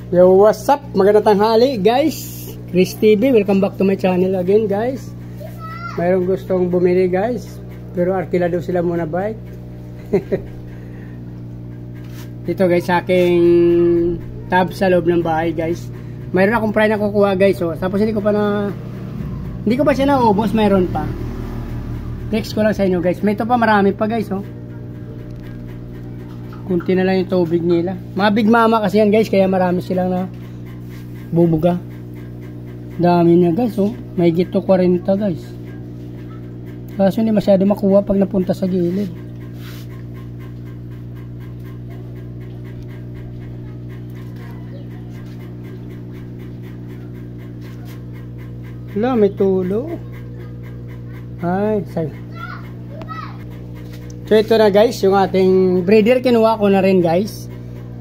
Yo, what's up? Magandang tanghali guys. Chris TV, welcome back to my channel again guys. Mayroong gustong bumili guys, pero arkila daw sila muna bike. Dito guys sa aking tab sa loob ng bahay guys. Mayroon akong fry na kukuha guys. Oh. Tapos hindi ko pa siya naubos, mayroon pa. Next ko lang sa inyo guys. May ito pa, marami pa guys. Oh. Kunti na lang yung tubig nila. Mga big mama kasi yan guys, kaya marami silang na bubuga. Dami niya guys. Oh. May gito 40 guys. Kaso hindi masyado makuha pag napunta sa gilid. Wala, may tulo. Ay, say. So ito na guys, yung ating breeder kinuha ko na rin guys.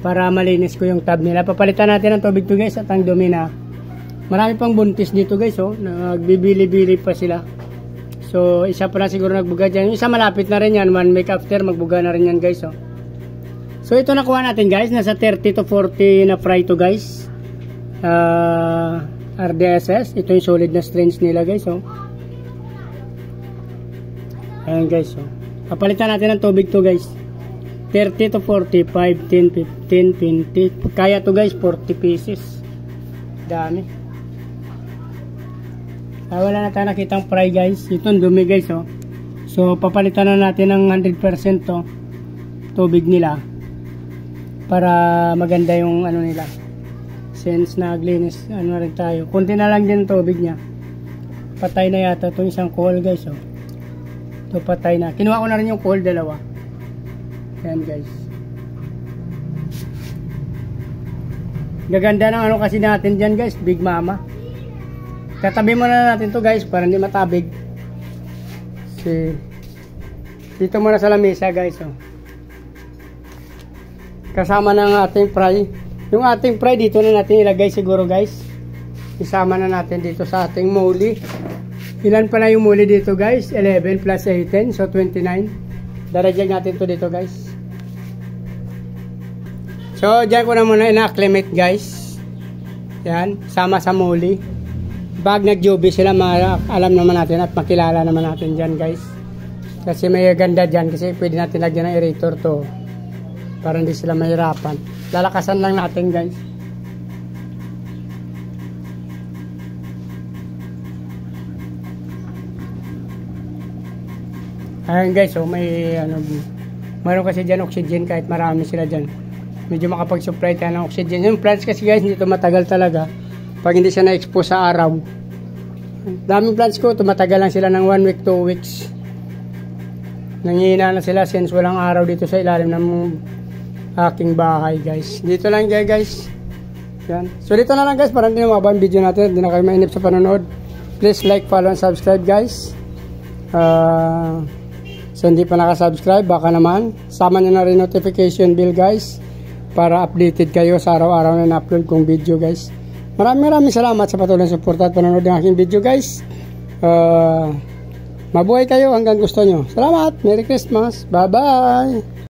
Para malinis ko yung tab nila. Papalitan natin ng tubig to guys at ang dumi na. Marami pang buntis dito guys. Oh. Nagbibili-bili pa sila. So isa pa na siguro nagbuga dyan. Yung isa malapit na rin yan. 1 week after magbuga na rin yan guys. Oh. So ito nakuha natin guys. Nasa 30 to 40 na fry to guys. RDSS. Ito yung solid na strains nila guys. Oh. Ayan guys. Oh. Papalitan natin ng tubig to guys. 30 to 45, 10, 15, 20. Kaya to guys, 40 pieces. Dami. Wala na tayo nakitang fry guys. Ito ang dumi guys. Oh. So papalitan na natin ng 100% to tubig nila. Para maganda yung ano nila. Since naglinis, ano rin tayo. Kunti na lang din tubig niya. Patay na yata itong isang coal guys. Oh. Ito patay na. Kinuha ko na rin yung coal, dalawa. Ayan guys. Gaganda ng ano kasi natin dyan guys. Big mama. Katabi muna natin to guys para hindi matabig. Dito muna sa lamesa guys. Oh. Kasama ng ating fry. Yung ating fry dito na natin ilagay siguro guys. Isama na natin dito sa ating molly. Ilan pala yung muli dito guys? 11 plus 18, so 29. Daragyan natin to dito guys. So dyan ko na muna ina-acclimate guys. Yan, sama sa muli. Pag nag-jubi sila, alam naman natin at makilala naman natin dyan guys. Kasi may ganda dyan, kasi pwede natin lagyan ng aerator to. Para hindi sila mahirapan. Lalakasan lang natin guys. Ayan guys, so may ano, mayroon kasi dyan oxygen kahit marami sila dyan. Medyo makapag-supply tayo ng oxygen. Yung plants kasi guys, hindi ito matagal talaga pag hindi siya na-expose sa araw. Daming plants ko, tumatagal lang sila ng 1 week, 2 weeks. Nangihina na sila since walang araw dito sa ilalim ng aking bahay guys. Dito lang guys. Yan. So dito na lang guys, para hindi na mababa ang video natin. Hindi na kayo mainip sa panonood. Please like, follow, and subscribe guys. So hindi pa nakasubscribe, baka naman sama nyo na rin notification bell guys para updated kayo sa araw-araw na na-upload kong video guys. Maraming salamat sa patuloy na suporta at panonood ng aking video guys. Mabuhay kayo hanggang gusto nyo. Salamat, Merry Christmas, bye bye.